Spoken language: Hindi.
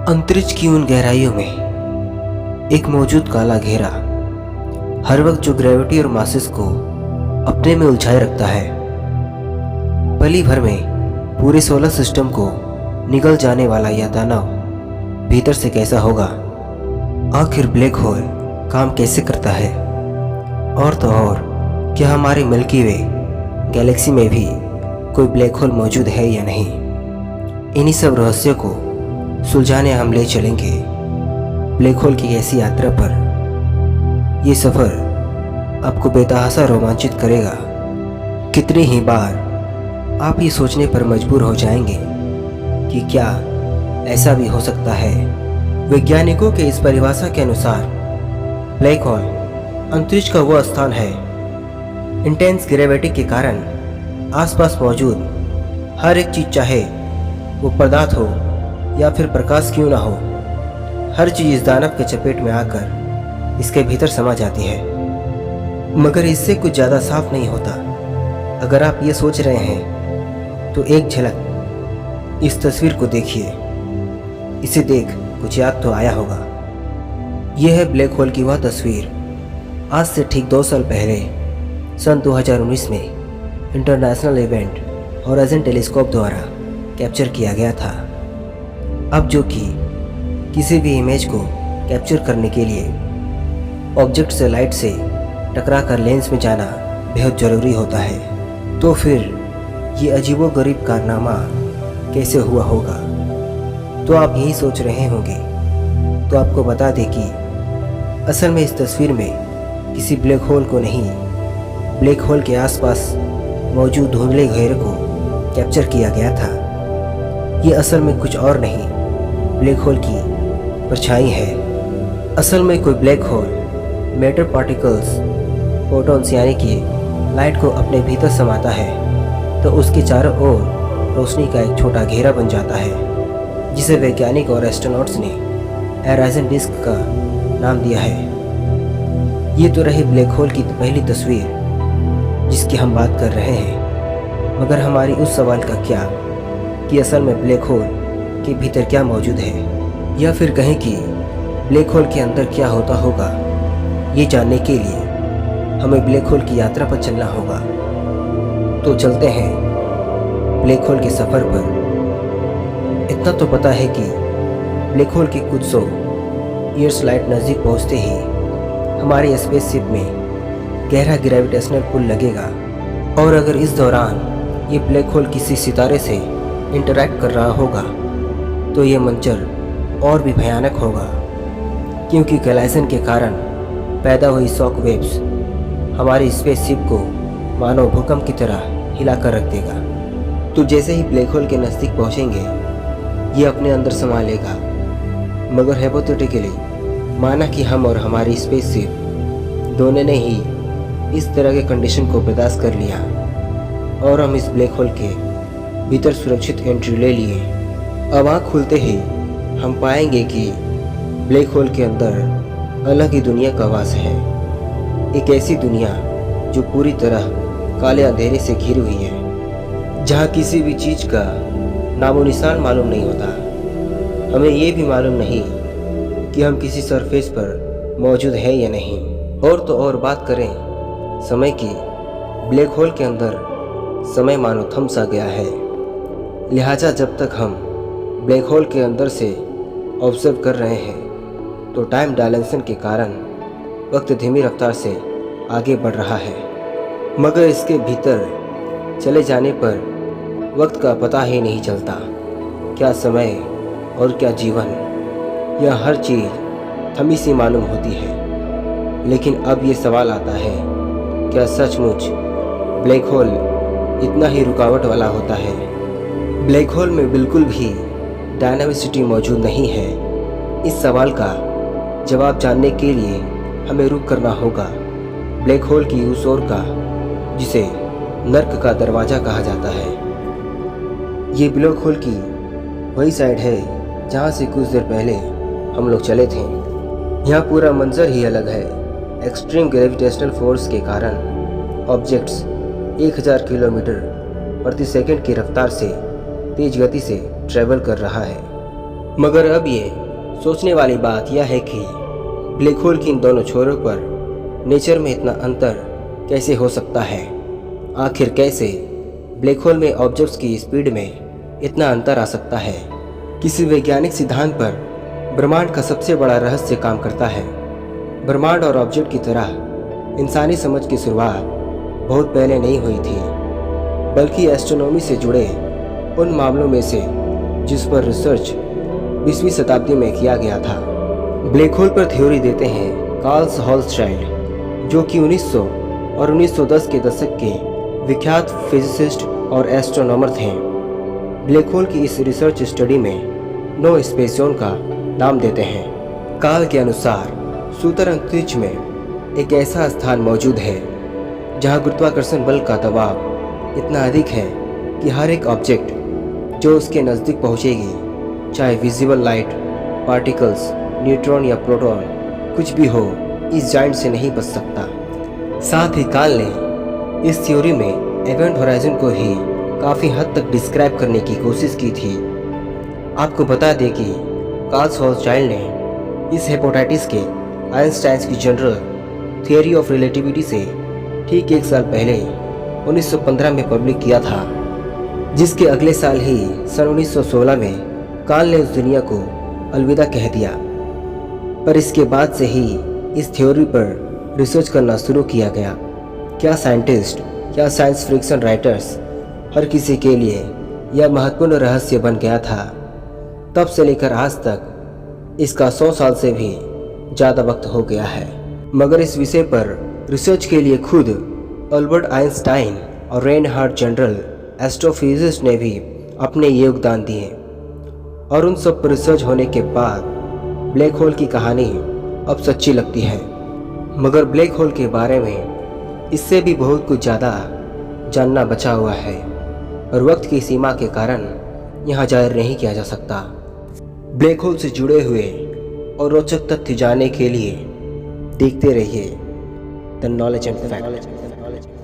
अंतरिक्ष की उन गहराइयों में एक मौजूद काला घेरा हर वक्त जो ग्रेविटी और मासेस को अपने में उलझाए रखता है। पली भर में पूरे सोलर सिस्टम को निगल जाने वाला यह दानव भीतर से कैसा होगा? आखिर ब्लैक होल काम कैसे करता है? और तो और क्या हमारे मिल्की वे गैलेक्सी में भी कोई ब्लैक होल मौजूद है या नहीं? इन्हीं सब रहस्यों को सुलझाने हम ले चलेंगे ब्लैक होल की ऐसी यात्रा पर। ये सफ़र आपको बेतहासा रोमांचित करेगा। कितनी ही बार आप ये सोचने पर मजबूर हो जाएंगे कि क्या ऐसा भी हो सकता है। वैज्ञानिकों के इस परिभाषा के अनुसार ब्लैक होल अंतरिक्ष का वह स्थान है इंटेंस ग्रेविटी के कारण आसपास मौजूद हर एक चीज़, चाहे वो पदार्थ हो या फिर प्रकाश क्यों ना हो, हर चीज़ इस दानव के चपेट में आकर इसके भीतर समा जाती है। मगर इससे कुछ ज़्यादा साफ नहीं होता। अगर आप ये सोच रहे हैं तो एक झलक इस तस्वीर को देखिए। इसे देख कुछ याद तो आया होगा। यह है ब्लैक होल की वह तस्वीर आज से ठीक 2 साल पहले सन 2019 में इंटरनेशनल इवेंट होराइजन टेलीस्कोप द्वारा कैप्चर किया गया था। अब जो कि किसी भी इमेज को कैप्चर करने के लिए ऑब्जेक्ट से लाइट से टकराकर लेंस में जाना बेहद ज़रूरी होता है। तो फिर ये अजीबोगरीब कारनामा कैसे हुआ होगा? तो आप यही सोच रहे होंगे। तो आपको बता दें कि असल में इस तस्वीर में किसी ब्लैक होल को नहीं, ब्लैक होल के आसपास मौजूद धुंधले घेरे को कैप्चर किया गया था। ये असल में कुछ और नहीं, ब्लैक होल की परछाई है। असल में कोई black hole matter particles, photons यानी कि लाइट को अपने भीतर समाता है तो उसके चारों ओर रोशनी का एक छोटा घेरा बन जाता है, जिसे वैज्ञानिक और एस्ट्रोनॉट्स ने होराइजन डिस्क का नाम दिया है। ये तो रही ब्लैक होल की पहली तस्वीर जिसकी हम बात कर रहे हैं। मगर हमारी उस सवाल का क्या कि असल में ब्लैक होल के भीतर क्या मौजूद है, या फिर कहें कि ब्लैक होल के अंदर क्या होता होगा, ये जानने के लिए हमें ब्लैक होल की यात्रा पर चलना होगा। तो चलते हैं ब्लैक होल के सफ़र पर। इतना तो पता है कि ब्लैक होल के कुछ 100 ईयर्स लाइट नज़दीक पहुंचते ही हमारी स्पेसशिप में गहरा ग्रेविटेशनल पुल लगेगा, और अगर इस दौरान ये ब्लैक होल किसी सितारे से इंटरैक्ट कर रहा होगा तो ये मंजर और भी भयानक होगा, क्योंकि कोलाइजन के कारण पैदा हुई शॉक वेव्स हमारी स्पेसशिप को मानो भूकंप की तरह हिलाकर रख देगा। तो जैसे ही ब्लैक होल के नज़दीक पहुंचेंगे ये अपने अंदर समा लेगा। मगर हाइपोथेटिकली माना कि हम और हमारी स्पेसशिप दोनों ने ही इस तरह के कंडीशन को बर्दाश्त कर लिया और हम इस ब्लैक होल के भीतर सुरक्षित एंट्री ले लिए। अब आँख खुलते ही हम पाएंगे कि ब्लैक होल के अंदर अलग ही दुनिया का वास है। एक ऐसी दुनिया जो पूरी तरह काले अंधेरे से घिरी हुई है, जहाँ किसी भी चीज़ का नामो निशान मालूम नहीं होता। हमें ये भी मालूम नहीं कि हम किसी सरफेस पर मौजूद है या नहीं। और तो और बात करें समय की, ब्लैक होल के अंदर समय मानो थम सा गया है। लिहाजा जब तक हम ब्लैक होल के अंदर से ऑब्जर्व कर रहे हैं तो टाइम डायलेंशन के कारण वक्त धीमी रफ्तार से आगे बढ़ रहा है। मगर इसके भीतर चले जाने पर वक्त का पता ही नहीं चलता। क्या समय और क्या जीवन, यह हर चीज़ थमी सी मालूम होती है। लेकिन अब ये सवाल आता है, क्या सचमुच ब्लैक होल इतना ही रुकावट वाला होता है? ब्लैक होल में बिल्कुल भी डायनामिसिटी मौजूद नहीं है। इस सवाल का जवाब जानने के लिए हमें रुक करना होगा ब्लैक होल की उस ओर का जिसे नर्क का दरवाज़ा कहा जाता है। ये ब्लैक होल की वही साइड है जहाँ से कुछ देर पहले हम लोग चले थे। यहाँ पूरा मंजर ही अलग है। एक्सट्रीम ग्रेविटेशनल फोर्स के कारण ऑब्जेक्ट्स 1000 किलोमीटर प्रति सेकंड की रफ्तार से तेज गति से ट्रैवल कर रहा है। मगर अब ये सोचने वाली बात यह है कि ब्लैक होल की इन दोनों छोरों पर नेचर में इतना अंतर कैसे हो सकता है। आखिर कैसे ब्लैक होल में ऑब्जेक्ट्स की स्पीड में इतना अंतर आ सकता है। किसी वैज्ञानिक सिद्धांत पर ब्रह्मांड का सबसे बड़ा रहस्य काम करता है। ब्रह्मांड और ऑब्जेक्ट की तरह इंसानी समझ की शुरुआत बहुत पहले नहीं हुई थी, बल्कि एस्ट्रोनॉमी से जुड़े उन मामलों में से जिस पर रिसर्च 20वीं शताब्दी में किया गया था। ब्लैक होल पर थ्योरी देते हैं कार्ल होल्सचाइल्ड, जो कि 1900 और 1910 के दशक के विख्यात फिजिसिस्ट और एस्ट्रोनॉमर थे। ब्लैक होल की इस रिसर्च स्टडी में 9 स्पेस जोन का नाम देते हैं। कार्ल के अनुसार सूतर अंतरिक्ष में एक ऐसा स्थान मौजूद है जहां गुरुत्वाकर्षण बल का दबाव इतना अधिक है कि हर एक ऑब्जेक्ट जो उसके नज़दीक पहुंचेगी, चाहे विजिबल लाइट, पार्टिकल्स, न्यूट्रॉन या प्रोटॉन, कुछ भी हो, इस जाइंट से नहीं बच सकता। साथ ही कार्ल ने इस थ्योरी में इवेंट होराइजन को ही काफ़ी हद तक डिस्क्राइब करने की कोशिश की थी। आपको बता दें कि कार्ल होल्सचाइल्ड ने इस हेपेटाइटिस के आइंस्टाइन की जनरल थियरी ऑफ रिलेटिविटी से ठीक 1 साल पहले 1915 में पब्लिक किया था, जिसके अगले साल ही सन 1916 में कार्ल ने उस दुनिया को अलविदा कह दिया। पर इसके बाद से ही इस थ्योरी पर रिसर्च करना शुरू किया गया। क्या साइंटिस्ट, क्या साइंस फिक्शन राइटर्स, हर किसी के लिए यह महत्वपूर्ण रहस्य बन गया था। तब से लेकर आज तक इसका 100 साल से भी ज़्यादा वक्त हो गया है। मगर इस विषय पर रिसर्च के लिए खुद अल्बर्ट आइंस्टाइन और रेनहार्ड जनरल एस्ट्रोफिजिस्ट ने भी अपने योगदान दिए, और उन सब पर रिसर्च होने के बाद ब्लैक होल की कहानी अब सच्ची लगती है। मगर ब्लैक होल के बारे में इससे भी बहुत कुछ ज़्यादा जानना बचा हुआ है, और वक्त की सीमा के कारण यहाँ जाहिर नहीं किया जा सकता। ब्लैक होल से जुड़े हुए और रोचक तथ्य जानने के लिए देखते रहिए द नॉलेज एंड फैक्ट।